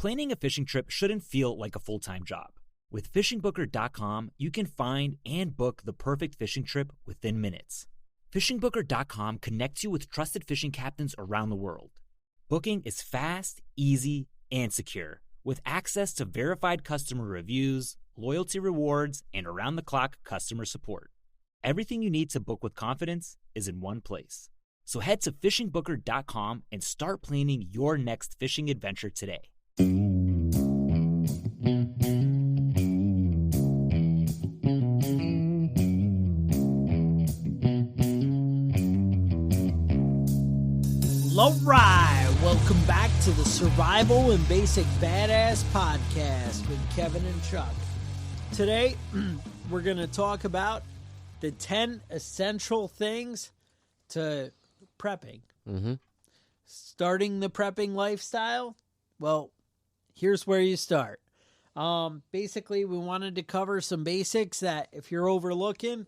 Planning a fishing trip shouldn't feel like a full-time job. With fishingbooker.com, you can find and book the perfect fishing trip within minutes. Fishingbooker.com connects you with trusted fishing captains around the world. Booking is fast, easy, and secure, with access to verified customer reviews, loyalty rewards, and around-the-clock customer support. Everything you need to book with confidence is in one place. So head to fishingbooker.com and start planning your next fishing adventure today. All right, welcome back to the Survival and Basic Badass podcast with Kevin and Chuck. Today, we're going to talk about the 10 essential things to prepping. Starting the prepping lifestyle, well, here's where you start. Basically, we wanted to cover some basics that if you're overlooking,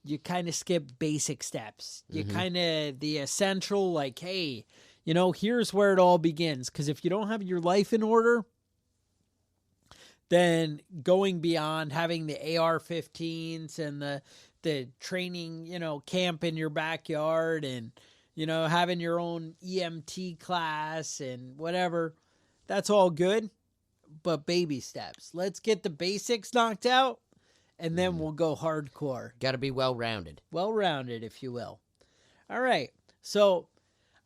you kind of skip basic steps. You kind of, the essential, like, hey, you know, here's where it all begins. Because if you don't have your life in order, then going beyond having the AR-15s and the training, you know, camp in your backyard and, you know, having your own EMT class and whatever, that's all good. But baby steps. Let's get the basics knocked out. And then we'll go hardcore. Got to be well-rounded. Well-rounded, if you will. All right. So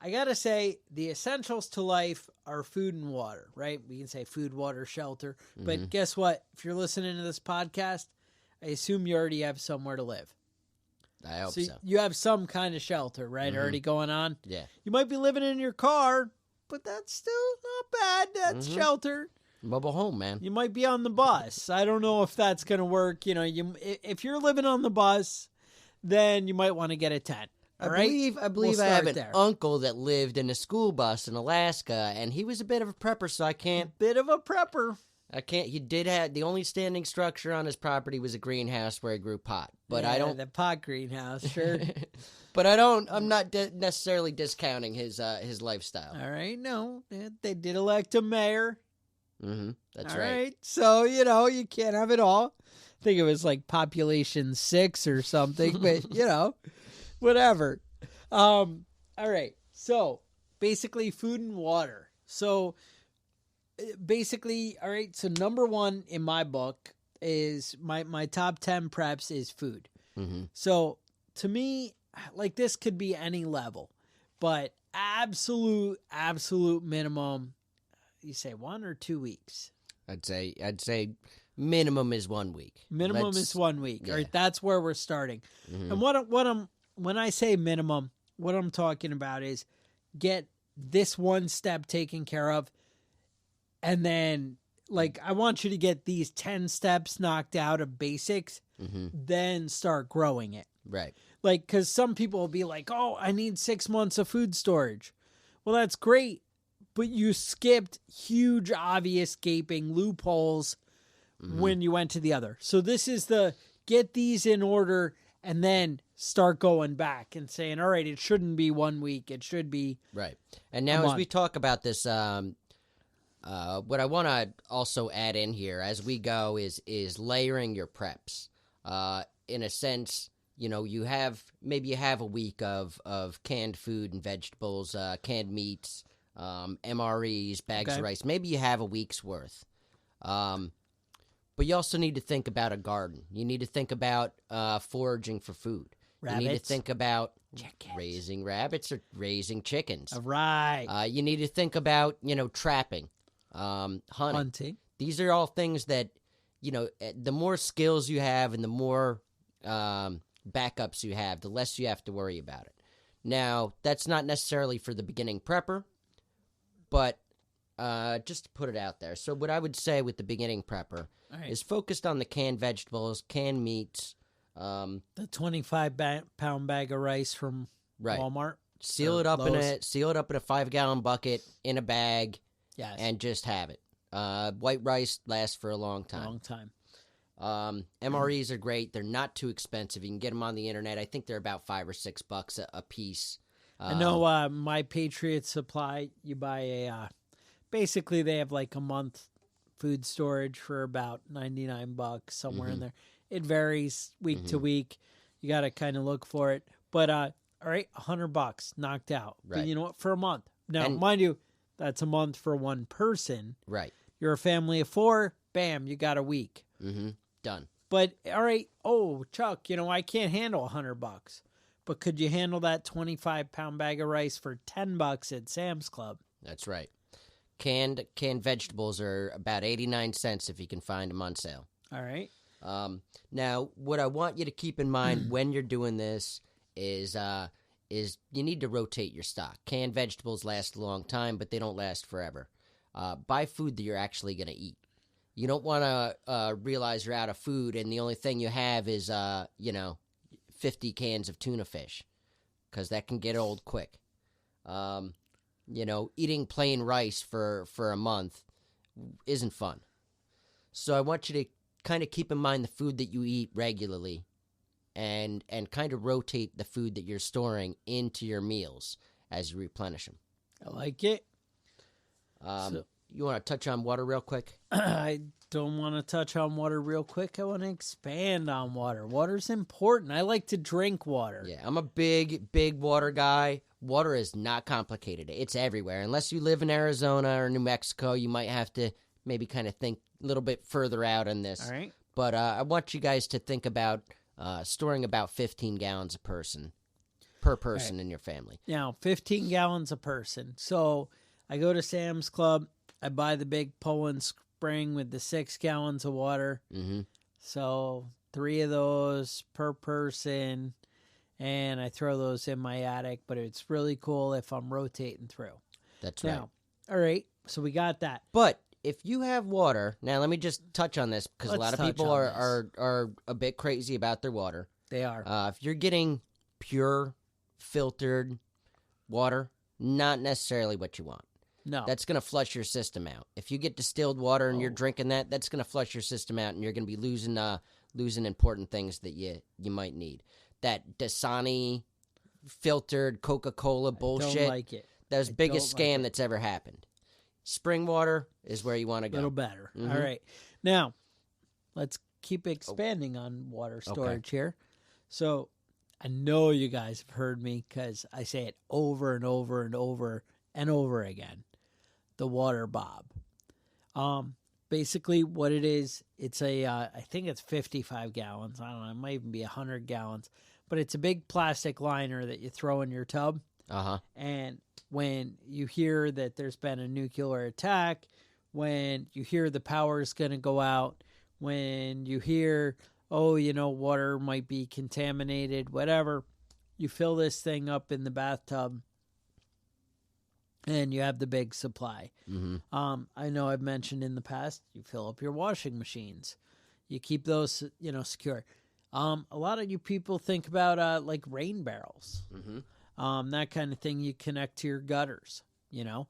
I got to say the essentials to life are food and water, right? We can say food, water, shelter. But guess what? If you're listening to this podcast, I assume you already have somewhere to live. I hope so. You have some kind of shelter, right? Already going on? Yeah. You might be living in your car, but that's still not bad. That's shelter. Mobile home, man. You might be on the bus. I don't know if that's going to work. You know, if you're living on the bus, then you might want to get a tent. All right? I believe I have an uncle that lived in a school bus in Alaska, and he was a bit of a prepper, so I can't. Bit of a prepper. I can't. He did have the only standing structure on his property was a greenhouse where he grew pot. But yeah, I don't. The pot greenhouse, sure. But I don't. I'm not necessarily discounting his lifestyle. All right, no, they did elect a mayor. That's all right. So, you know, you can't have it all. I think it was like population 6 or something, but, you know, whatever. All right. So, basically, food and water. So, basically, all right. So, number one in my book is my top 10 preps is food. So, to me, like this could be any level, but absolute minimum. You say 1 or 2 weeks? I'd say minimum is 1 week. Minimum is 1 week. Yeah. All right, that's where we're starting. And when I say minimum, what I'm talking about is get this one step taken care of, and then like I want you to get these 10 steps knocked out of basics, then start growing it. Right. Like, because some people will be like, "Oh, I need 6 months of food storage." Well, that's great. But you skipped huge, obvious, gaping loopholes when you went to the other. So this is the get these in order and then start going back and saying, all right, it shouldn't be 1 week. It should be right. And now as we talk about this, what I want to also add in here as we go is layering your preps. In a sense, you know, you have a week of canned food and vegetables, canned meats, MREs, bags of rice. Maybe you have a week's worth. But you also need to think about a garden. You need to think about foraging for food. Rabbits. You need to think about Chickens. raising rabbits or raising chickens. All right. You need to think about, trapping, hunting. These are all things that, the more skills you have and the more backups you have, the less you have to worry about it. Now, that's not necessarily for the beginning prepper, but just to put it out there. So what I would say with the beginning prepper is focused on the canned vegetables, canned meats. The 25-pound bag of rice from Walmart. Seal it up in a 5-gallon bucket in a bag, and just have it. White rice lasts for a long time. MREs are great. They're not too expensive. You can get them on the internet. I think they're about $5 or $6 a piece. I know My Patriot Supply, you buy a basically they have like a month food storage for about $99, somewhere in there. It varies week to week. You got to kind of look for it. But, all right, $100 knocked out. Right. But you know what? For a month. Now, And, mind you, that's a month for one person. Right. You're a family of 4, bam, you got a week. Done. But, all right, Chuck, I can't handle $100. But could you handle that 25-pound bag of rice for $10 at Sam's Club? That's right. Canned vegetables are about 89 cents if you can find them on sale. All right. Now, what I want you to keep in mind when you're doing this is you need to rotate your stock. Canned vegetables last a long time, but they don't last forever. Buy food that you're actually going to eat. You don't want to realize you're out of food and the only thing you have is 50 cans of tuna fish, because that can get old quick. Eating plain rice for a month isn't fun. So I want you to kind of keep in mind the food that you eat regularly and kind of rotate the food that you're storing into your meals as you replenish them. I like it. You want to touch on water real quick? I don't want to touch on water real quick. I want to expand on water. Water's important. I like to drink water. Yeah, I'm a big water guy. Water is not complicated. It's everywhere. Unless you live in Arizona or New Mexico, you might have to maybe kind of think a little bit further out on this. All right. But I want you guys to think about storing about 15 gallons per person in your family. Now, 15 gallons a person. So I go to Sam's Club. I buy the big Poland Spring with the 6 gallons of water. So 3 of those per person, and I throw those in my attic. But it's really cool if I'm rotating through. That's right. Now, all right, so we got that. But if you have water, now let me just touch on this because a lot of people are a bit crazy about their water. They are. If you're getting pure, filtered water, not necessarily what you want. No. That's going to flush your system out. If you get distilled water and you're drinking that, that's going to flush your system out, and you're going to be losing important things that you might need. That Dasani filtered Coca-Cola bullshit. I don't like it. That was the biggest scam that's ever happened. Spring water is where you want to go. A little better. All right. Now, let's keep expanding on water storage here. So I know you guys have heard me because I say it over and over and over and over again. The water bob. Basically what it is, it's I think it's 55 gallons. I don't know, it might even be 100 gallons. But it's a big plastic liner that you throw in your tub. And when you hear that there's been a nuclear attack, when you hear the power is going to go out, when you hear, water might be contaminated, whatever, you fill this thing up in the bathtub and you have the big supply. I know I've mentioned in the past, you fill up your washing machines. You keep those, secure. A lot of you people think about like rain barrels. That kind of thing you connect to your gutters, It's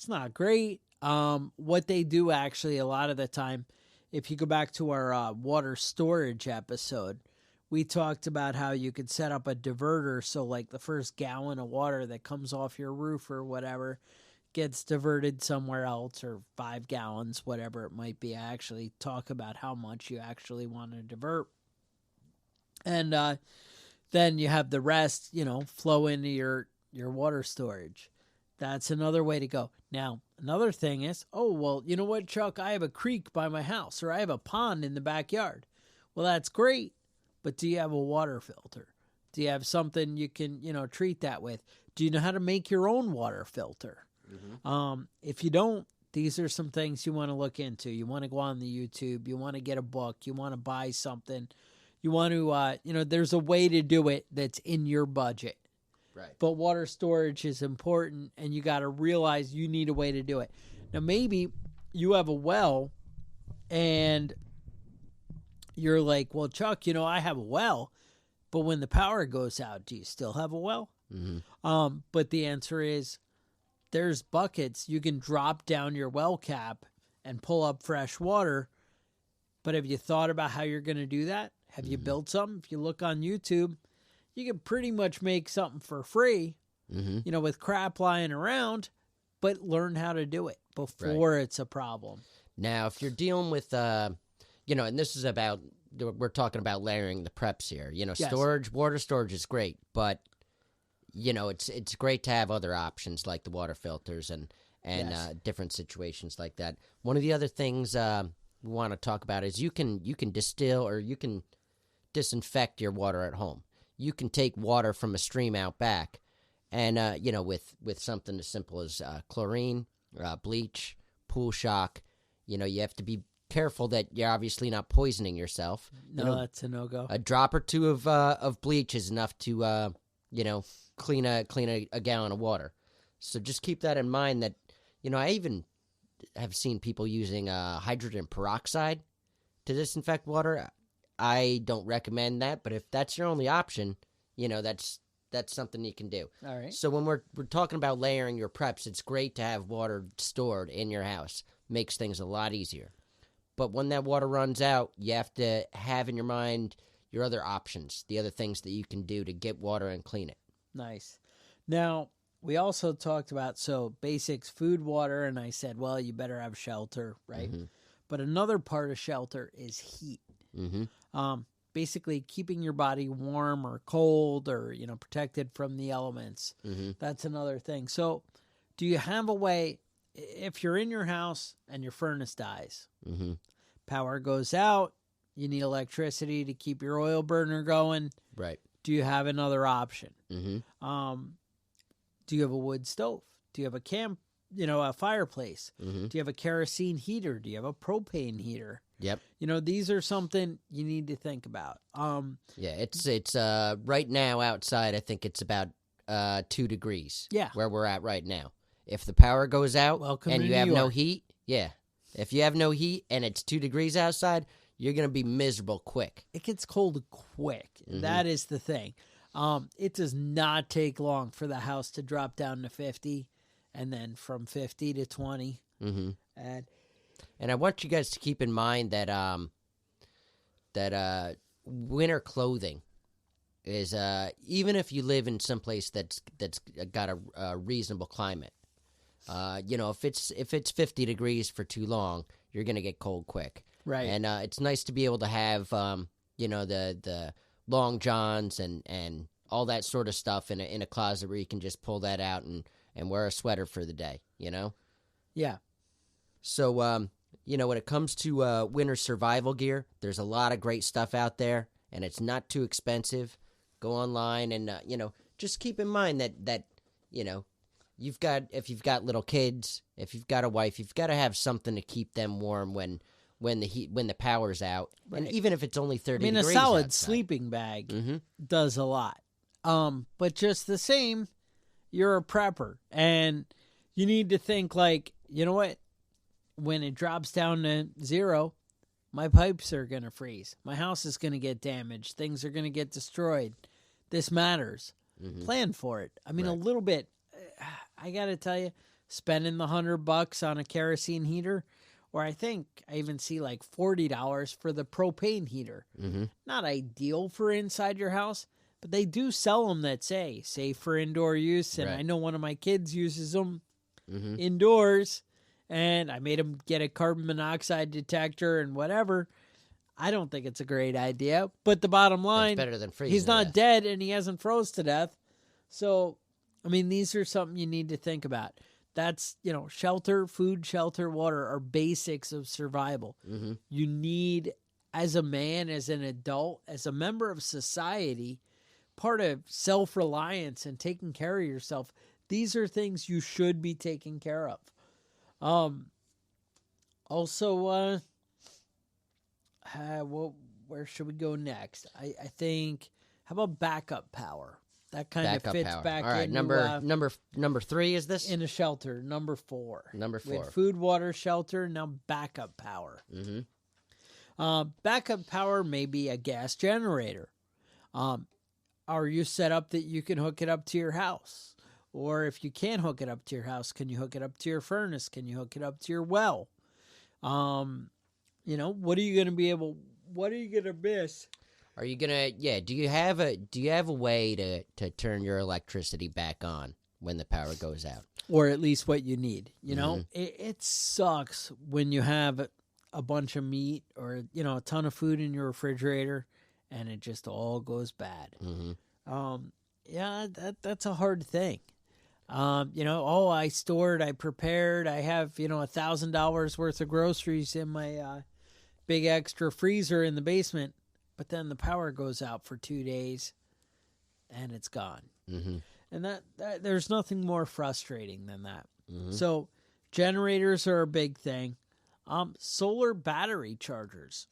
not great. What they do actually a lot of the time, if you go back to our water storage episode, we talked about how you could set up a diverter so like the first gallon of water that comes off your roof or whatever gets diverted somewhere else, or 5 gallons, whatever it might be. I actually talk about how much you actually want to divert. And then you have the rest, flow into your water storage. That's another way to go. Now, another thing is, you know what, Chuck? I have a creek by my house, or I have a pond in the backyard. Well, that's great, but do you have a water filter? Do you have something you can, treat that with? Do you know how to make your own water filter? If you don't, these are some things you want to look into. You want to go on the YouTube. You want to get a book. You want to buy something. You want to, there's a way to do it that's in your budget. Right. But water storage is important, and you got to realize you need a way to do it. Now, maybe you have a well, and you're like, well, Chuck, I have a well, but when the power goes out, do you still have a well? But the answer is there's buckets. You can drop down your well cap and pull up fresh water. But have you thought about how you're going to do that? Have you built something? If you look on YouTube, you can pretty much make something for free, with crap lying around. but learn how to do it before it's a problem. Now, if you're dealing with, and this is about, we're talking about layering the preps here. Storage, water storage is great, but, it's great to have other options like the water filters and different situations like that. One of the other things we want to talk about is you can distill or you can disinfect your water at home. You can take water from a stream out back and, with something as simple as chlorine, bleach, pool shock, you have to be careful that you're obviously not poisoning yourself. No, that's a no-go. A drop or two of bleach is enough to, clean a gallon of water. So just keep that in mind that, I even have seen people using hydrogen peroxide to disinfect water. I don't recommend that, but if that's your only option, that's something you can do. All right. So when we're talking about layering your preps, it's great to have water stored in your house. Makes things a lot easier. But when that water runs out, you have to have in your mind your other options, the other things that you can do to get water and clean it. Nice. Now, we also talked about, basics, food, water, and I said, well, you better have shelter, right? Mm-hmm. But another part of shelter is heat. Mm-hmm. Basically keeping your body warm or cold or, protected from the elements. Mm-hmm. That's another thing. So do you have a way, if you're in your house and your furnace dies, mm-hmm. power goes out, you need electricity to keep your oil burner going. Right. Do you have another option? Mm-hmm. Do you have a wood stove? Do you have a fireplace? Mm-hmm. Do you have a kerosene heater? Do you have a propane heater? Yep. These are something you need to think about. Yeah, it's right now outside, I think it's about 2 degrees. Yeah. Where we're at right now. If the power goes out and you have no heat, if you have no heat and it's 2 degrees outside, you're going to be miserable quick. It gets cold quick. Mm-hmm. That is the thing. It does not take long for the house to drop down to 50 and then from 50 to 20. Mm-hmm. And I want you guys to keep in mind that winter clothing is even if you live in some place that's got a reasonable climate, if it's 50 degrees for too long, you're gonna get cold quick. Right. And it's nice to be able to have the long johns and all that sort of stuff in a closet where you can just pull that out and wear a sweater for the day. Yeah. So, when it comes to winter survival gear, there's a lot of great stuff out there, and it's not too expensive. Go online and, just keep in mind that if you've got little kids, if you've got a wife, you've got to have something to keep them warm when the power's out. Right. And even if it's only 30 degrees a solid outside. sleeping bag mm-hmm. does a lot. But just the same, you're a prepper, and you need to think like, you know what? When it drops down to 0, my pipes are going to freeze. My house is going to get damaged. Things are going to get destroyed. This matters. Mm-hmm. Plan for it. I mean, right. A little bit. I got to tell you, spending the $100 on a kerosene heater, or I think I even see like $40 for the propane heater. Mm-hmm. Not ideal for inside your house, but they do sell them that say safe for indoor use. And right. I know one of my kids uses them mm-hmm. indoors. And I made him get a carbon monoxide detector and whatever. I don't think it's a great idea. But the bottom line, it's better than freezing he's not to death. dead and he hasn't froze to death. So, I mean, these are something you need to think about. That's, shelter, food, shelter, water are basics of survival. Mm-hmm. You need, as a man, as an adult, as a member of society, part of self-reliance and taking care of yourself. These are things you should be taking care of. Also, where should we go next? I think, how about backup power? That kind of fits power. back all right, into, number 3 is this? in a shelter. Number 4. Number 4. With food, water, shelter, now backup power. Mm-hmm. Backup power may be a gas generator. Are you set up that you can hook it up to your house? Or if you can't hook it up to your house, can you hook it up to your furnace? Can you hook it up to your well? What are you going to miss? Are you going to, do you have a way to turn your electricity back on when the power goes out? or at least what you need. You know, it sucks when you have a bunch of meat or, you know, a ton of food in your refrigerator and it just all goes bad. Yeah, that's a hard thing. You know, I prepared, I have, you know, $1,000 worth of groceries in my big extra freezer in the basement, but then the power goes out for 2 days and it's gone. And that there's nothing more frustrating than that. So generators are a big thing. Solar battery chargers.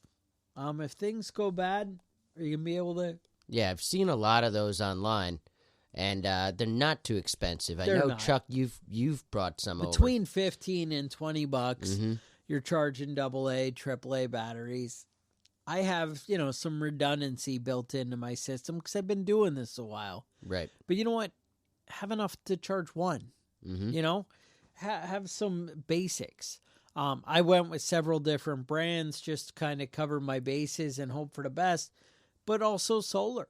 If things go bad, are you going to be able to? Yeah, I've seen a lot of those online, and they're not too expensive. I know, not. Chuck, you've brought some between $15 and $20. You're charging AA, AAA batteries. I have, you know, some redundancy built into my system because I've been doing this a while. Right. But you know what? Have enough to charge one. You know, have some basics. I went with several different brands just to kind of cover my bases and hope for the best, but also solar.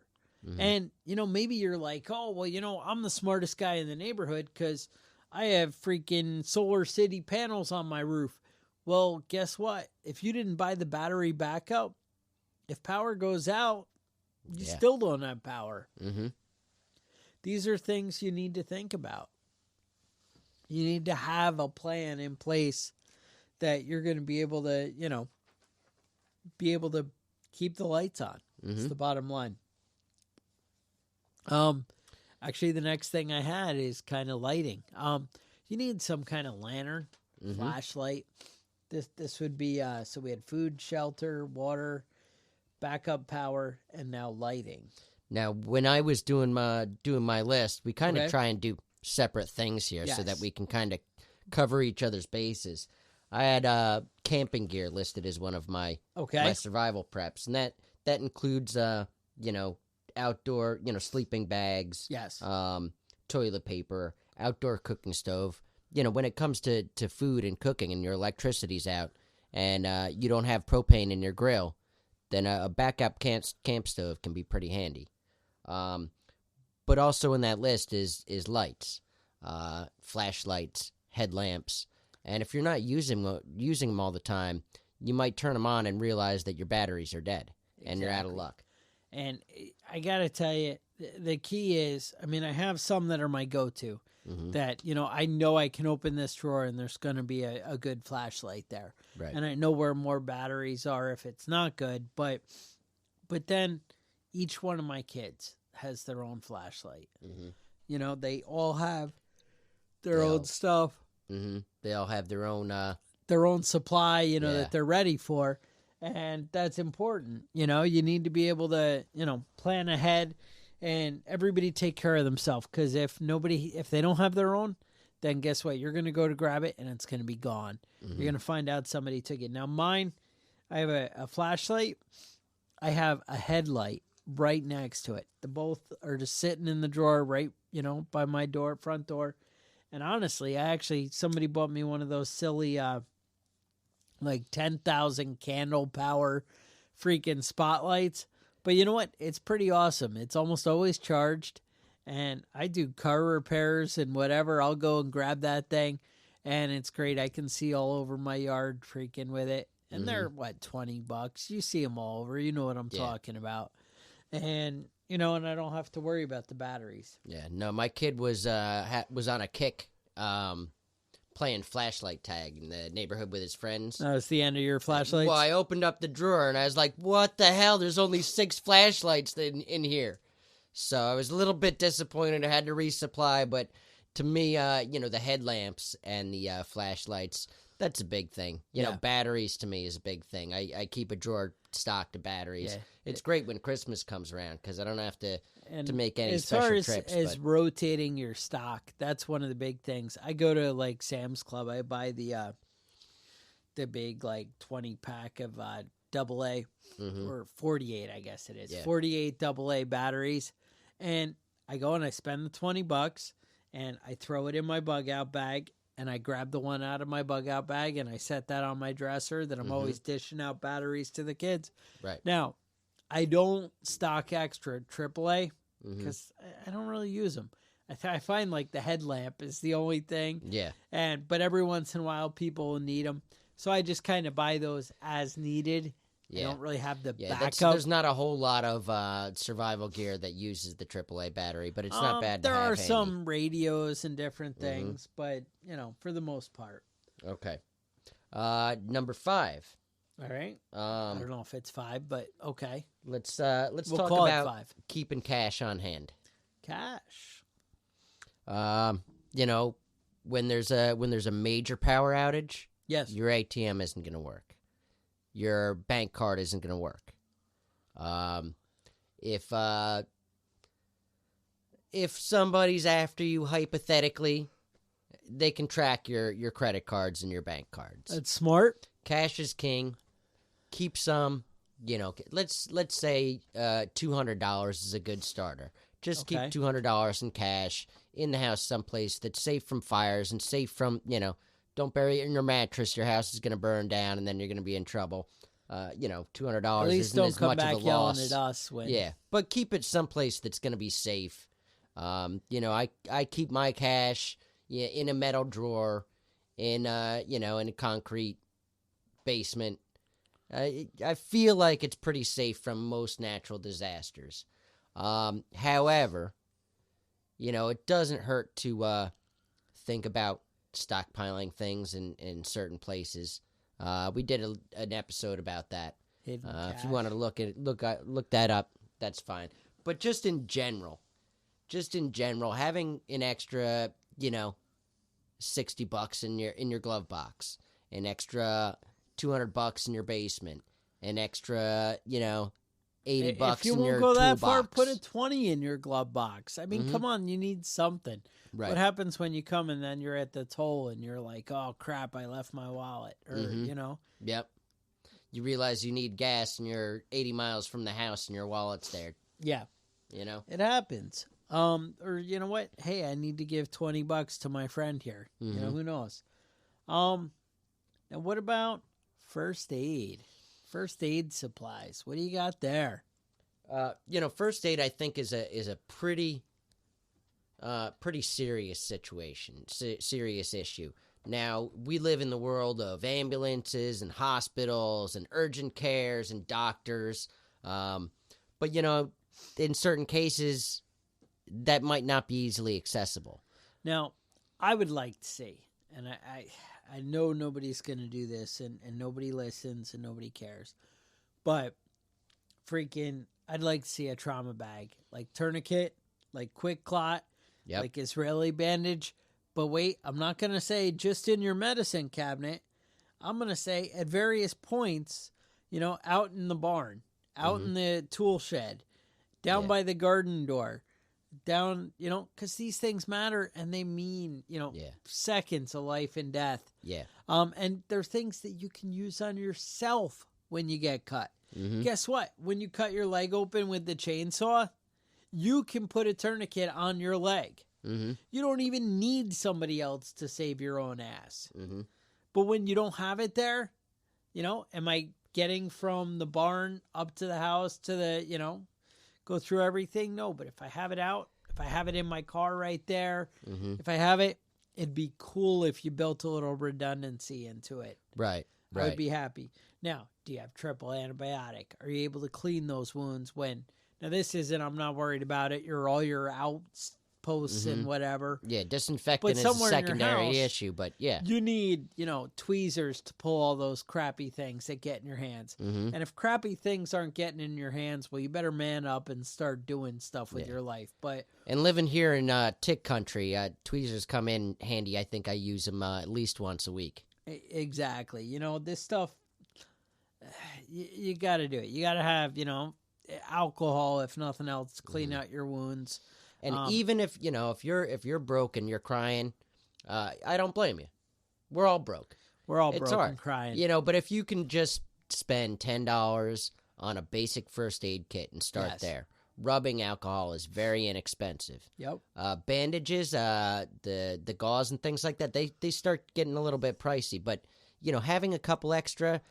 And, you know, maybe you're like, oh, well, you know, I'm the smartest guy in the neighborhood because I have freaking Solar City panels on my roof. Well, guess what? If you didn't buy the battery backup, if power goes out, you still don't have power. These are things you need to think about. You need to have a plan in place that you're going to be able to, you know, keep the lights on. It's the bottom line. Actually, the next thing I had is kind of lighting. You need some kind of lantern, flashlight. This would be, so we had food, shelter, water, backup power, and now lighting. Now, when I was doing my list, we kind of try and do separate things here so that we can kind of cover each other's bases. I had camping gear listed as one of my survival preps, and that includes you know, outdoor, you know, sleeping bags, toilet paper, outdoor cooking stove. You know, when it comes to food and cooking and your electricity's out and you don't have propane in your grill, then a backup camp stove can be pretty handy. But also in that list is lights, flashlights, headlamps. And if you're not using them all the time, you might turn them on and realize that your batteries are dead and you're out of luck. And I got to tell you, the key is, I mean, I have some that are my go-to that, you know I can open this drawer and there's going to be a good flashlight there. Right. And I know where more batteries are if it's not good. But then each one of my kids has their own flashlight. You know, they all have their own stuff. They all have their own supply, you know, that they're ready for. And that's important. You know, you need to be able to, you know, plan ahead and everybody take care of themselves. Because if they don't have their own, then guess what? You're going to go to grab it and it's going to be gone. You're going to find out somebody took it. Now mine, I have a flashlight. I have a headlight right next to it. The both are just sitting in the drawer right, you know, by my front door. And honestly, somebody bought me one of those silly, like 10,000 candle power freaking spotlights. But you know what? It's pretty awesome. It's almost always charged. And I do car repairs and whatever. I'll go and grab that thing. And it's great. I can see all over my yard freaking with it. And they're, $20? You see them all over. You know what I'm talking about. And, you know, and I don't have to worry about the batteries. Yeah, no, my kid was on a kick playing flashlight tag in the neighborhood with his friends. Oh, it's the end of your flashlights? Well, I opened up the drawer and I was like, what the hell? There's only 6 flashlights in here. So I was a little bit disappointed. I had to resupply, but to me, you know, the headlamps and the flashlights, that's a big thing. You know, batteries to me is a big thing. I keep a drawer stocked of batteries. Yeah. It's great when Christmas comes around because I don't have to make any special trips. As rotating your stock, that's one of the big things. I go to like Sam's Club. I buy the big like 20-pack of AA or 48, I guess it is. Yeah. 48 AA batteries. And I go and I spend the $20 and I throw it in my bug out bag. And I grab the one out of my bug out bag and I set that on my dresser that I'm always dishing out batteries to the kids. Right. Now, I don't stock extra AAA because I don't really use them. I find like the headlamp is the only thing. Yeah. But every once in a while, people will need them. So I just kind of buy those as needed. Yeah. I don't really have the backup. There's not a whole lot of survival gear that uses the AAA battery, but it's not bad to have There are handy. some radios and different things, but, for the most part. Okay. Number 5. All right. I don't know if it's 5, but okay. Let's We'll talk call about it 5. Keeping cash on hand. Cash. When there's a major power outage, yes, your ATM isn't going to work. Your bank card isn't going to work. If somebody's after you, hypothetically, they can track your credit cards and your bank cards. That's smart. Cash is king. Keep some. Let's say $200 is a good starter. Just keep $200 in cash in the house someplace that's safe from fires and safe from, don't bury it in your mattress. Your house is going to burn down and then you're going to be in trouble. $200 at least isn't don't as come much back of a yelling loss. at us when... Yeah, but keep it someplace that's going to be safe. I keep my cash in a metal drawer in a concrete basement. I feel like it's pretty safe from most natural disasters. However, it doesn't hurt to think about stockpiling things in certain places. We did an episode about that. If you wanted to look that up, that's fine. But just in general, having an extra, $60 in your glove box, an extra $200 in your basement, an extra, $80 in your toolbox. If you won't go that far, put a 20 in your glove box. I mean, come on, you need something. Right. What happens when you come and then you're at the toll and you're like, oh, crap, I left my wallet, or, Yep. You realize you need gas and you're 80 miles from the house and your wallet's there. Yeah. It happens. Or you know what? Hey, I need to give $20 to my friend here. Who knows? Now what about first aid? First aid supplies. What do you got there? First aid I think is a pretty serious situation, serious issue. Now, we live in the world of ambulances and hospitals and urgent cares and doctors. But in certain cases, that might not be easily accessible. Now, I would like to see, and I know nobody's going to do this, and nobody listens and nobody cares, but I'd like to see a trauma bag, like tourniquet, like quick clot, like Israeli bandage. But wait, I'm not going to say just in your medicine cabinet. I'm going to say at various points, out in the barn, out in the tool shed, down by the garden door, down, because these things matter and they mean, seconds of life and death. Yeah. And they're things that you can use on yourself when you get cut. Guess what? When you cut your leg open with the chainsaw, you can put a tourniquet on your leg. You don't even need somebody else to save your own ass. But when you don't have it there, am I getting from the barn up to the house to the, go through everything? No, but if I have it out, if I have it in my car right there, if I have it, it'd be cool if you built a little redundancy into it. Right. I would be happy. Now, do you have triple antibiotic? Are you able to clean those wounds when... Now, this isn't, I'm not worried about it. All your outposts and whatever. Yeah, disinfectant is a secondary issue, but yeah. You need, tweezers to pull all those crappy things that get in your hands. And if crappy things aren't getting in your hands, well, you better man up and start doing stuff with your life. And living here in tick country, tweezers come in handy. I think I use them at least once a week. Exactly. This stuff, you got to do it. You got to have, alcohol, if nothing else, to clean out your wounds. And even if you're broken, you're crying, I don't blame you. We're all broke. We're all it's broken, hard. Crying. But if you can just spend $10 on a basic first aid kit and start there. Rubbing alcohol is very inexpensive. Yep. Bandages, the gauze and things like that, they start getting a little bit pricey. But having a couple extra.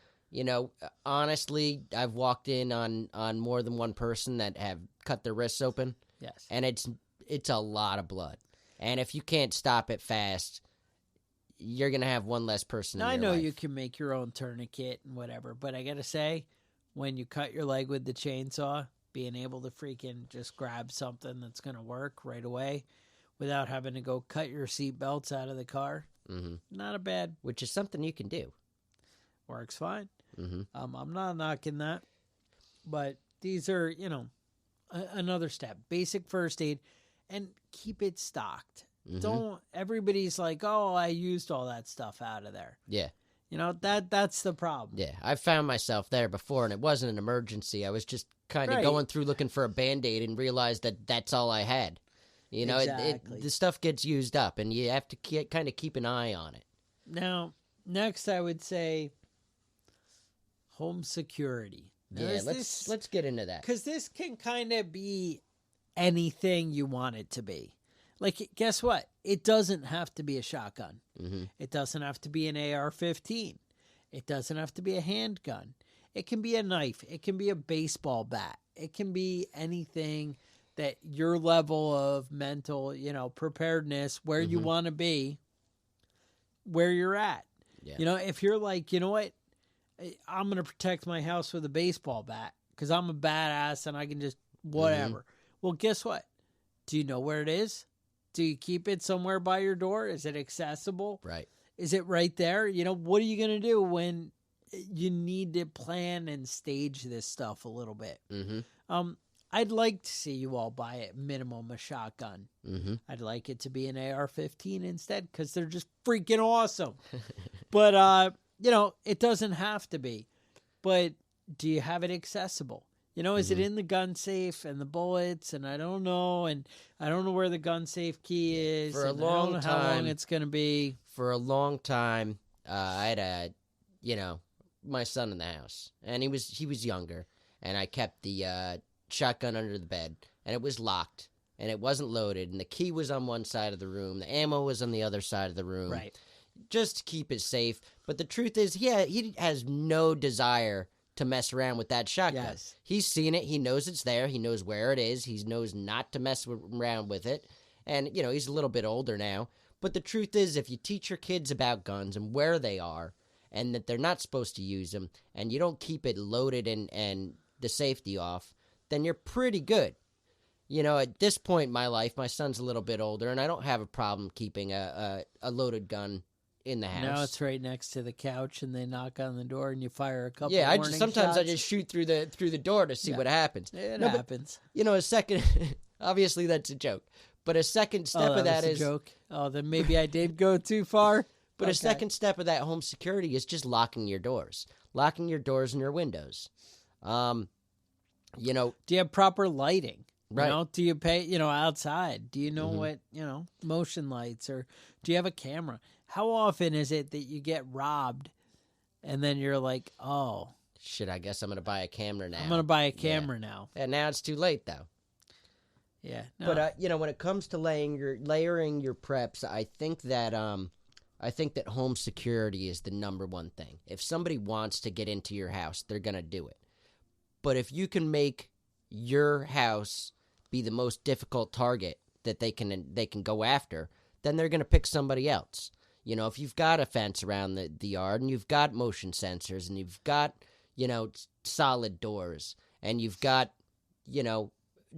Honestly, I've walked in on more than one person that have cut their wrists open. Yes. And it's a lot of blood. And if you can't stop it fast, you're going to have one less person Now, in I your know life. you can make your own tourniquet and whatever, but I got to say, when you cut your leg with the chainsaw, being able to freaking just grab something that's going to work right away without having to go cut your seat belts out of the car, not a bad. Which is something you can do. Works fine. I'm not knocking that, but these are, another step. Basic first aid, and keep it stocked. Don't, everybody's like, oh, I used all that stuff out of there. Yeah. That's the problem. Yeah, I've found myself there before, and it wasn't an emergency. I was just kind of going through looking for a Band-Aid and realized that that's all I had. Exactly. The stuff gets used up, and you have to kind of keep an eye on it. Now, next I would say home security. Now, Let's get into that. Because this can kind of be anything you want it to be. Like, guess what? It doesn't have to be a shotgun. It doesn't have to be an AR-15. It doesn't have to be a handgun. It can be a knife. It can be a baseball bat. It can be anything that your level of mental, preparedness, where you want to be, where you're at. Yeah. If you're like, you know what? I'm going to protect my house with a baseball bat because I'm a badass and I can just whatever. Well, guess what? Do you know where it is? Do you keep it somewhere by your door? Is it accessible? Right. Is it right there? What are you going to do when you need to plan and stage this stuff a little bit? I'd like to see you all buy at minimum a shotgun. I'd like it to be an AR-15 instead because they're just freaking awesome. But, it doesn't have to be. But do you have it accessible? Is it in the gun safe and the bullets? And I don't know. And I don't know where the gun safe key is. For a and long I don't know time, how long it's going to be. For a long time, I had my son in the house, and he was younger, and I kept the shotgun under the bed, and it was locked, and it wasn't loaded, and the key was on one side of the room, the ammo was on the other side of the room, Right? Just to keep it safe. But the truth is, he has no desire to mess around with that shotgun. Yes. He's seen it. He knows it's there. He knows where it is. He knows not to mess around with it. And, he's a little bit older now. But the truth is, if you teach your kids about guns and where they are and that they're not supposed to use them and you don't keep it loaded and the safety off, then you're pretty good. At this point in my life, my son's a little bit older, and I don't have a problem keeping a loaded gun in the house. Now it's right next to the couch, and they knock on the door, and you fire a couple. Yeah, shots. I just shoot through the door to see what happens. It happens. But, a second. Obviously, that's a joke. But a second step of that is a joke. Oh, then maybe I did go too far. But a second step of that home security is just locking your doors and your windows. Do you have proper lighting? Right. Do you pay, outside? Do you know what, motion lights, or do you have a camera? How often is it that you get robbed and then you're like, oh, shit, I guess I'm going to buy a camera now. I'm going to buy a camera now. And now it's too late, though. Yeah. No. But, when it comes to layering your preps, I think that home security is the number one thing. If somebody wants to get into your house, they're going to do it. But if you can make your house be the most difficult target that they can go after, then they're going to pick somebody else. If you've got a fence around the yard and you've got motion sensors and you've got, solid doors and you've got,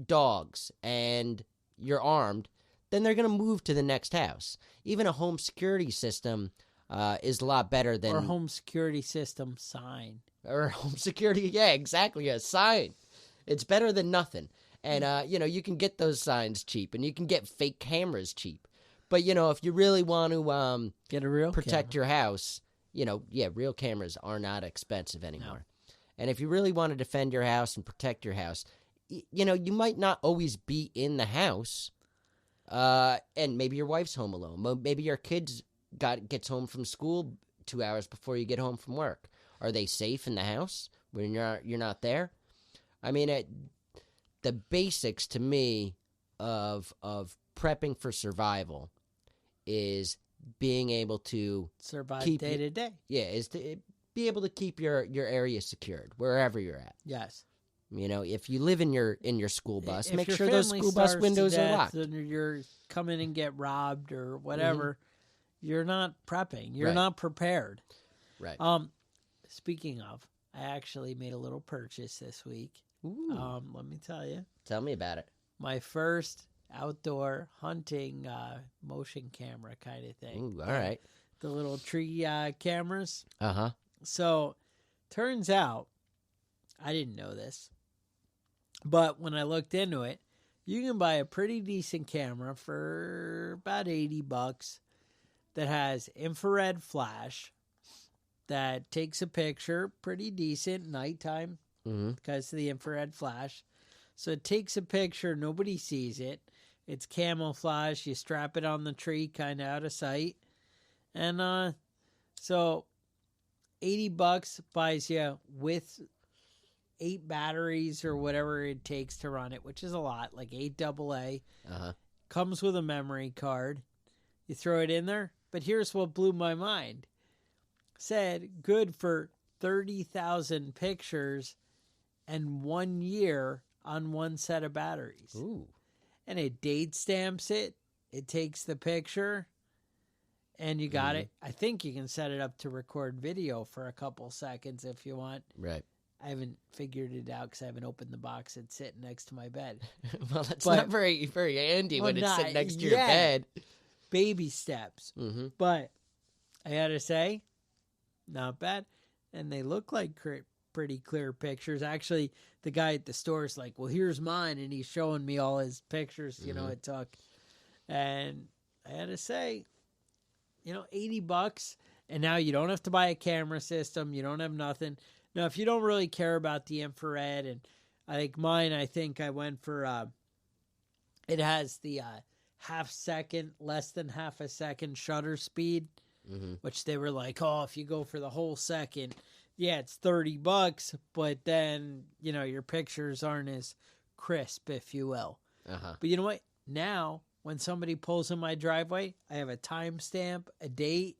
dogs and you're armed, then they're going to move to the next house. Even a home security system is a lot better than... Or a home security system sign. Or a home security, yeah, exactly, a sign. It's better than nothing. And, you can get those signs cheap and you can get fake cameras cheap. But, if you really want to get a real protect your house, real cameras are not expensive anymore. No. And if you really want to defend your house and protect your house, you might not always be in the house. And maybe your wife's home alone. Maybe your kids gets home from school 2 hours before you get home from work. Are they safe in the house when you're not there? I mean, the basics to me of prepping for survival is being able to survive keep day to day. Yeah, is to be able to keep your area secured wherever you're at. Yes. If you live in your school bus, if make your sure those family school bus starves windows to are death locked. And you're coming and get robbed or whatever, you're not prepping. You're not prepared. Right. Speaking of, I actually made a little purchase this week. Ooh. Let me tell you. Tell me about it. My first outdoor hunting motion camera kind of thing. Ooh, all right. The little tree cameras. Uh-huh. So, turns out, I didn't know this, but when I looked into it, you can buy a pretty decent camera for about $80 that has infrared flash that takes a picture pretty decent nighttime because of the infrared flash. So it takes a picture, nobody sees it. It's camouflage. You strap it on the tree, kind of out of sight. And so $80 buys you with 8 batteries or whatever it takes to run it, which is a lot, like 8 AA. Comes with a memory card. You throw it in there. But here's what blew my mind. Said good for 30,000 pictures and 1 year on one set of batteries. Ooh. And it date stamps it. It takes the picture. And you got it. I think you can set it up to record video for a couple seconds if you want. Right. I haven't figured it out because I haven't opened the box. It's sitting next to my bed. Well, that's not very, very handy when it's sitting next to your bed. Baby steps. But I got to say, not bad. And they look like pretty clear pictures. Actually, the guy at the store is like, well, here's mine. And he's showing me all his pictures, it took. And I had to say, $80. And now you don't have to buy a camera system. You don't have nothing. Now, if you don't really care about the infrared, and I think mine, I went for, it has the half second, less than half a second shutter speed, which they were like, oh, if you go for the whole second, it's $30, but then, your pictures aren't as crisp, if you will. But you know what? Now, when somebody pulls in my driveway, I have a timestamp, a date,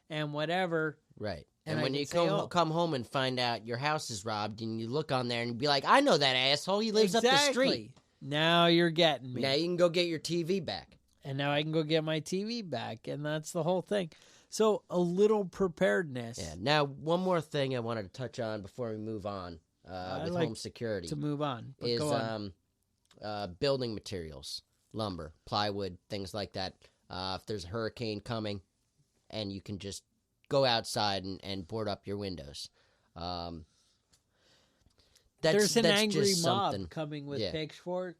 and whatever. Right. And when you come home and find out your house is robbed, and you look on there and be like, I know that asshole. He lives up the street. Now you're getting me. Now you can go get your TV back. And now I can go get my TV back. And that's the whole thing. So a little preparedness. Yeah. Now, one more thing I wanted to touch on before we move on with home security. To move on. Is building materials, lumber, plywood, things like that. If there's a hurricane coming, and you can just go outside and board up your windows. There's an angry mob coming with pitchforks.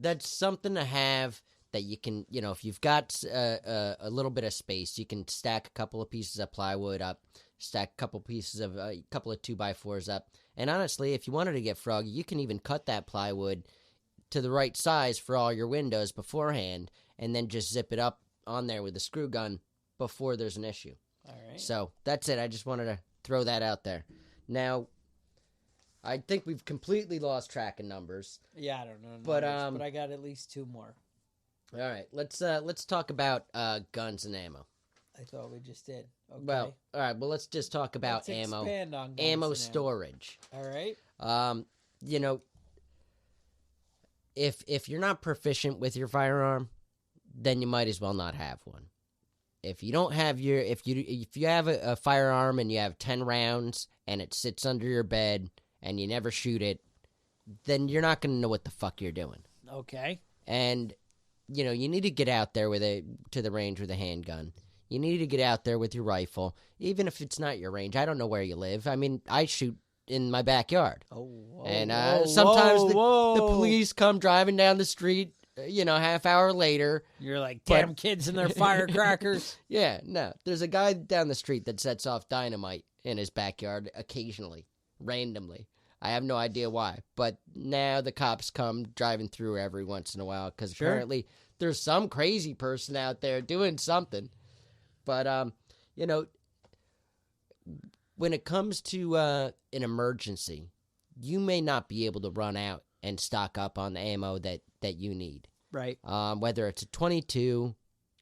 That's something to have that you can, if you've got a little bit of space, you can stack a couple of pieces of plywood up, stack a couple of 2x4s up. And honestly, if you wanted to get froggy, you can even cut that plywood to the right size for all your windows beforehand, and then just zip it up on there with a screw gun before there's an issue. All right. So that's it. I just wanted to throw that out there. Now, I think we've completely lost track of numbers. Yeah, I don't know numbers, but I got at least 2 more. All right, let's talk about guns and ammo. I thought we just did. Okay. Well, all right. Well, let's just talk about ammo. Expand on ammo storage. All right. If you're not proficient with your firearm, then you might as well not have one. If you don't have if you have a firearm and you have 10 rounds and it sits under your bed and you never shoot it, then you're not going to know what the fuck you're doing. Okay. And you need to get out there to the range with a handgun. You need to get out there with your rifle, even if it's not your range. I don't know where you live. I mean, I shoot in my backyard. Sometimes the police come driving down the street, half hour later. You're like, damn kids and their firecrackers. Yeah, no. There's a guy down the street that sets off dynamite in his backyard occasionally, randomly. I have no idea why. But now the cops come driving through every once in a while because apparently there's some crazy person out there doing something. But, when it comes to an emergency, you may not be able to run out and stock up on the ammo that you need. Right. Whether it's a 22,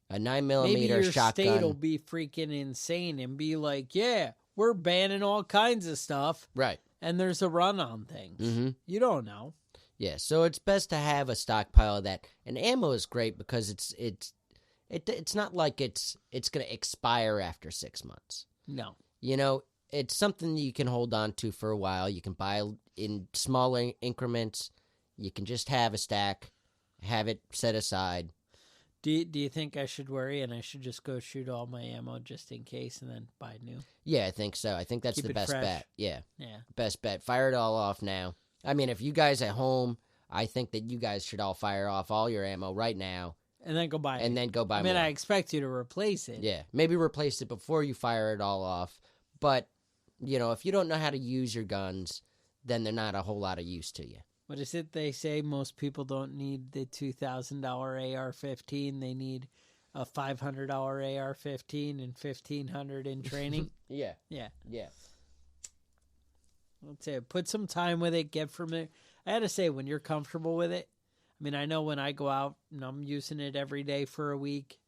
a 9mm Maybe your shotgun. State will be freaking insane and be like, yeah, we're banning all kinds of stuff. Right. and there's a run on things. Mm-hmm. You don't know. Yeah, so it's best to have a stockpile of that. And ammo is great because it's not like it's going to expire after 6 months. No. You know, it's something you can hold on to for a while. You can buy in small increments. You can just have a stack, have it set aside. Do you think I should worry and I should just go shoot all my ammo just in case and then buy new? Yeah, I think so. I think that's Keep the it best fresh. bet. Yeah. Yeah. Best bet. Fire it all off now. I mean, if you guys at home, I think that you guys should all fire off all your ammo right now. And then go buy it. And then go buy more. I expect you to replace it. Yeah. Maybe replace it before you fire it all off. But, you know, if you don't know how to use your guns, then they're not a whole lot of use to you. What is it they say? Most people don't need the $2,000 AR-15. They need a $500 AR-15 and $1,500 in training. Yeah. Yeah. Yeah. Let's say put some time with it. Get from it. I had to say, when you're comfortable with it, I mean, I know when I go out and I'm using it every day for a week,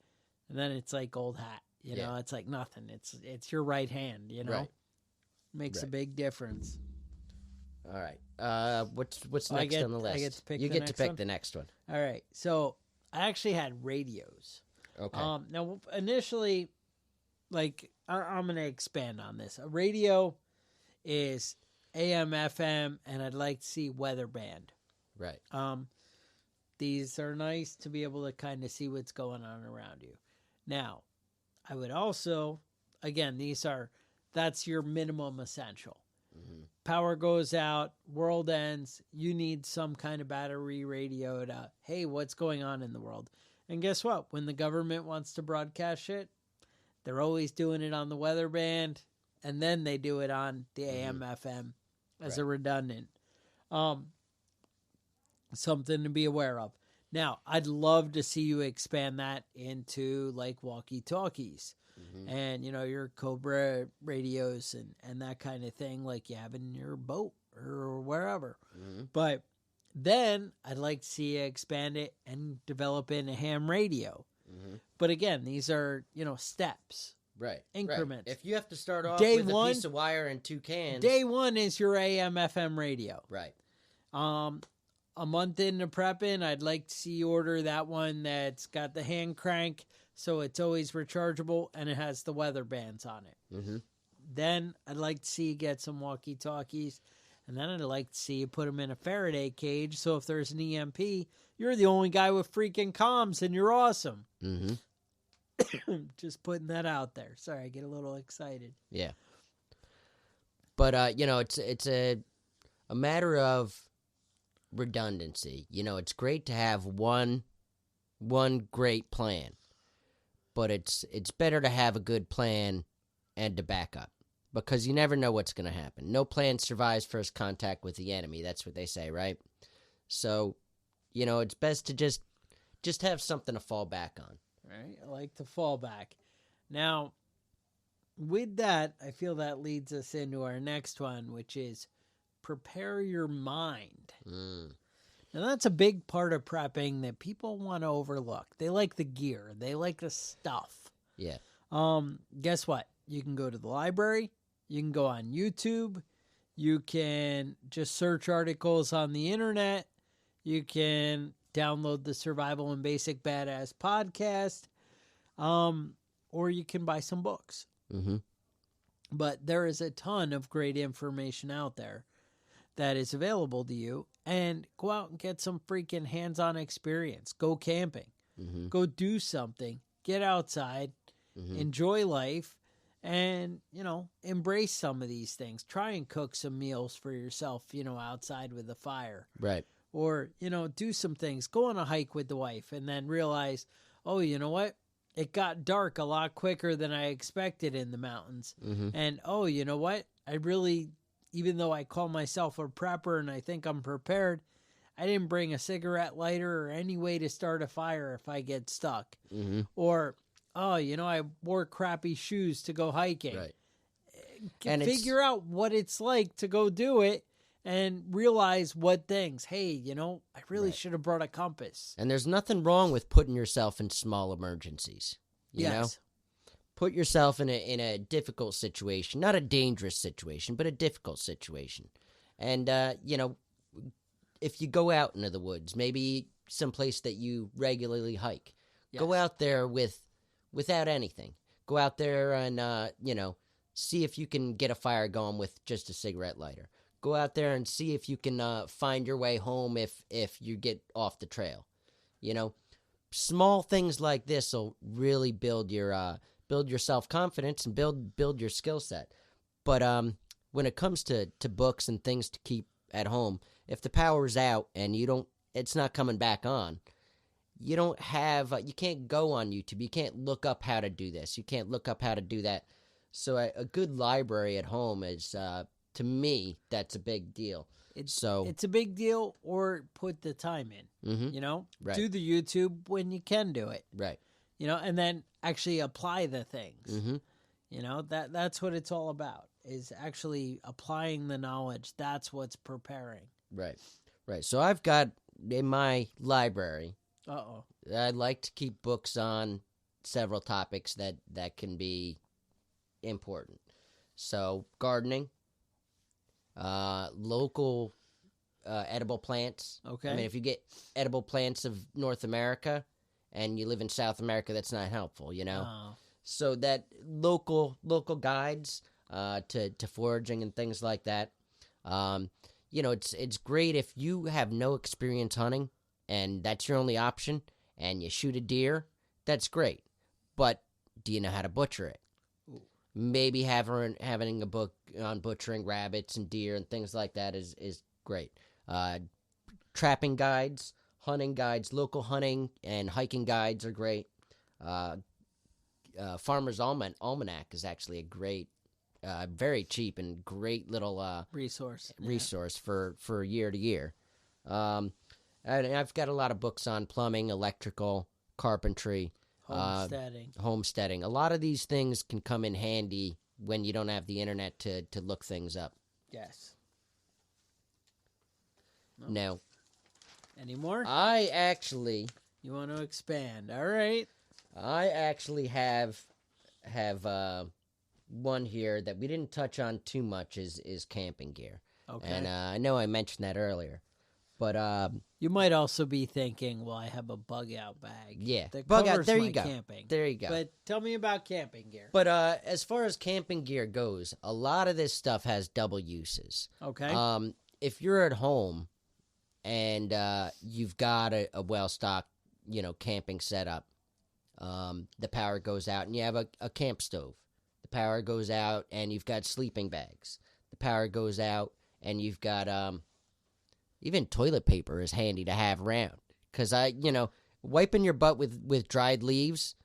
and then it's like old hat. You know, it's like nothing. It's your right hand. You know, makes a big difference. All right. What's next on the list? I get to pick. You the get next to pick one? the next one. All right. So I actually had radios. Okay. Now initially, like I'm going to expand on this. A radio is AM, FM, and I'd like to see weather band. Right. These are nice to be able to kind of see what's going on around you. Now, I would also, again, that's your minimum essential. Mm-hmm. Power goes out, world ends, you need some kind of battery radio to, hey, what's going on in the world? And guess what? When the government wants to broadcast shit, they're always doing it on the weather band, and then they do it on the AM, FM as a redundant. Something to be aware of. Now, I'd love to see you expand that into like walkie-talkies and, you know, your Cobra radios and that kind of thing like you have in your boat or wherever. Mm-hmm. But then I'd like to see you expand it and develop in a ham radio. Mm-hmm. But again, these are, you know, steps. Right. Increments. Right. If you have to start off Day with one, a piece of wire and 2 cans. Day one is your AM, FM radio. Right. A month into prepping, I'd like to see you order that one that's got the hand crank, so it's always rechargeable, and it has the weather bands on it. Mm-hmm. Then I'd like to see you get some walkie-talkies, and then I'd like to see you put them in a Faraday cage, so if there's an EMP, you're the only guy with freaking comms, and you're awesome. Mm-hmm. Just putting that out there. Sorry, I get a little excited. Yeah. But, you know, it's a matter of redundancy. You know, it's great to have one great plan, but it's better to have a good plan and to back up, because you never know what's going to happen. No plan survives first contact with the enemy. That's what they say, right? So, you know, it's best to just have something to fall back on. Right? I like to fall back. Now, with that, I feel that leads us into our next one, which is prepare your mind. Now, that's a big part of prepping that people want to overlook. They like the gear. They like the stuff. Yeah. Guess what? You can go to the library. You can go on YouTube. You can just search articles on the internet. You can download the Survival and Basic Badass podcast. Or you can buy some books. Mm-hmm. But there is a ton of great information out there that is available to you, and go out and get some freaking hands-on experience. Go camping. Mm-hmm. Go do something. Get outside. Mm-hmm. Enjoy life, and, you know, embrace some of these things. Try and cook some meals for yourself, you know, outside with a fire. Right. Or, you know, do some things. Go on a hike with the wife and then realize, oh, you know what? It got dark a lot quicker than I expected in the mountains. Mm-hmm. And, oh, you know what? I really, even though I call myself a prepper and I think I'm prepared, I didn't bring a cigarette lighter or any way to start a fire if I get stuck. Mm-hmm. Or, oh, you know, I wore crappy shoes to go hiking. Right. And figure out what it's like to go do it and realize what things, hey, you know, I really should have brought a compass. And there's nothing wrong with putting yourself in small emergencies. You know? put yourself in a difficult situation, not a dangerous situation, but a difficult situation. And, if you go out into the woods, maybe someplace that you regularly hike, go out there without anything. Go out there and, see if you can get a fire going with just a cigarette lighter. Go out there and see if you can find your way home if you get off the trail. Small things like this will really build your self-confidence and build your skill set. But when it comes to books and things to keep at home, if the power's out and it's not coming back on, you can't go on YouTube. You can't look up how to do this. You can't look up how to do that. So a good library at home is, to me, that's a big deal. It's a big deal, or put the time in, Right. Do the YouTube when you can do it. Right. And then actually apply the things. Mm-hmm. That's what it's all about, is actually applying the knowledge. That's what's preparing. Right. So I've got in my library, Uh-oh. I like to keep books on several topics that can be important. So gardening, local edible plants. Okay. I mean, if you get edible plants of North America and you live in South America, that's not helpful, Oh. So that local guides to foraging and things like that. It's great if you have no experience hunting and that's your only option and you shoot a deer, that's great. But do you know how to butcher it? Ooh. Maybe having a book on butchering rabbits and deer and things like that is great. Trapping guides, hunting guides, local hunting and hiking guides are great. Farmer's Almanac is actually a great, very cheap and great little resource for year to year. And I've got a lot of books on plumbing, electrical, carpentry, homesteading. A lot of these things can come in handy when you don't have the internet to look things up. Yes. Now, any more? You want to expand? All right. I actually have one here that we didn't touch on too much is camping gear. Okay. And I know I mentioned that earlier, but you might also be thinking, well, I have a bug out bag. Yeah, that bug out. covers There my you go. Camping. There you go. But tell me about camping gear. But as far as camping gear goes, a lot of this stuff has double uses. Okay. If you're at home and you've got a well-stocked, camping setup, the power goes out and you have a camp stove. The power goes out and you've got sleeping bags. The power goes out and you've got even toilet paper is handy to have around. Because wiping your butt with dried leaves,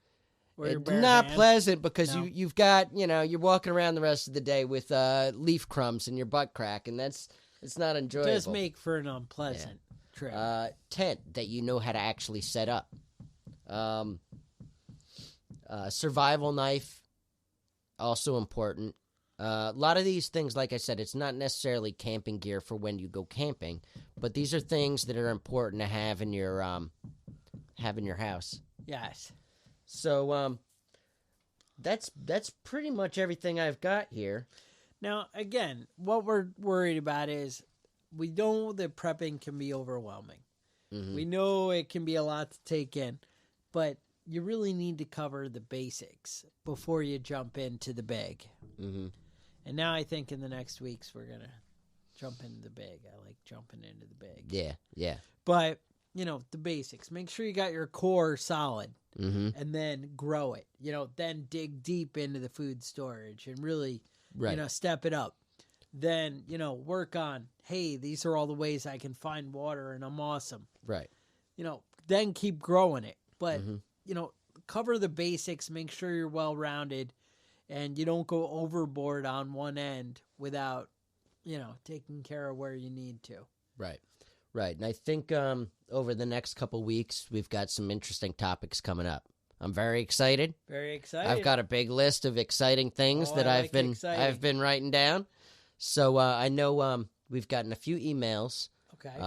it's not pleasant because you've got, you're walking around the rest of the day with leaf crumbs in your butt crack, and it's not enjoyable. It does make for an unpleasant trip. Tent that you know how to actually set up. Survival knife, also important. A lot of these things, like I said, it's not necessarily camping gear for when you go camping, but these are things that are important to have in your house. Yes. So that's pretty much everything I've got here. Now, again, what we're worried about is we know that prepping can be overwhelming. Mm-hmm. We know it can be a lot to take in, but you really need to cover the basics before you jump into the big. Mm-hmm. And now I think in the next weeks we're going to jump into the big. I like jumping into the big. Yeah. But, the basics. Make sure you got your core solid. Mm-hmm. And then grow it. Then dig deep into the food storage and really, step it up. Then, work on, hey, these are all the ways I can find water and I'm awesome. Right. Then keep growing it. But, cover the basics, make sure you're well-rounded, and you don't go overboard on one end without, taking care of where you need to. Right. And I think over the next couple weeks, we've got some interesting topics coming up. I'm very excited. Very excited. I've got a big list of exciting things that I've been writing down. So I know we've gotten a few emails. Okay.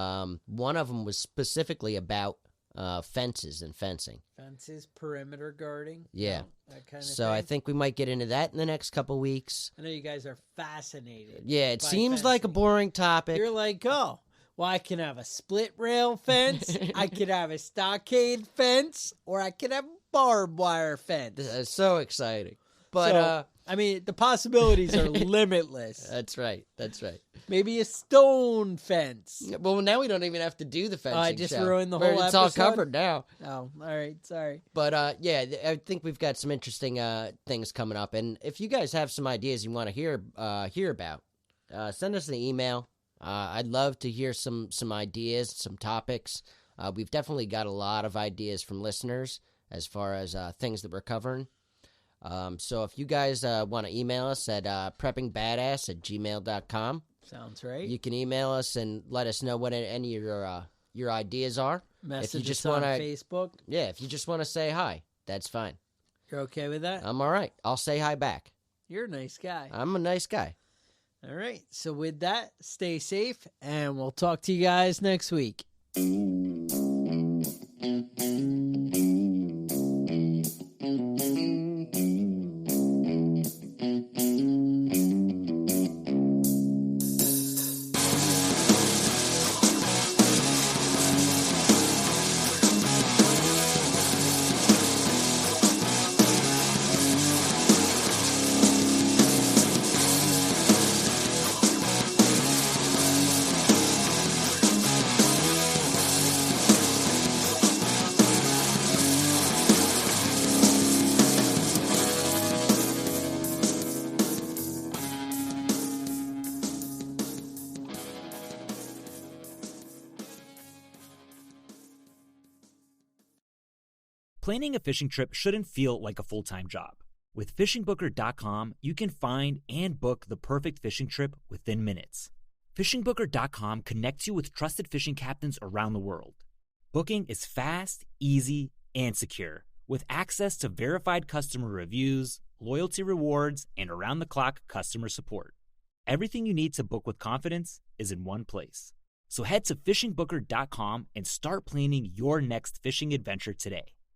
One of them was specifically about fences and fencing. Fences, perimeter guarding. Yeah. That kind of So thing. I think we might get into that in the next couple weeks. I know you guys are fascinated. Yeah, it by seems like a fencing. boring topic. You're like, oh, well, I can have a split rail fence, I could have a stockade fence, or I could have a barbed wire fence. This is so exciting. But, So, I mean, the possibilities are limitless. That's right. That's right. Maybe a stone fence. Well, now we don't even have to do the fencing. I just show. ruined the Where whole It's all episode? covered now. Oh, all right. Sorry. But yeah, I think we've got some interesting things coming up. And if you guys have some ideas you want to hear about, send us an email. I'd love to hear some ideas, some topics. We've definitely got a lot of ideas from listeners as far as things that we're covering. So if you guys want to email us at preppingbadass@gmail.com. Sounds right. You can email us and let us know what any of your ideas are. Message if you just us on wanna, Facebook. Yeah, if you just want to say hi, that's fine. You're okay with that? I'm all right. I'll say hi back. You're a nice guy. I'm a nice guy. All right. So with that, stay safe, and we'll talk to you guys next week. Planning a fishing trip shouldn't feel like a full-time job. With fishingbooker.com, you can find and book the perfect fishing trip within minutes. Fishingbooker.com connects you with trusted fishing captains around the world. Booking is fast, easy, and secure, with access to verified customer reviews, loyalty rewards, and around-the-clock customer support. Everything you need to book with confidence is in one place. So head to fishingbooker.com and start planning your next fishing adventure today.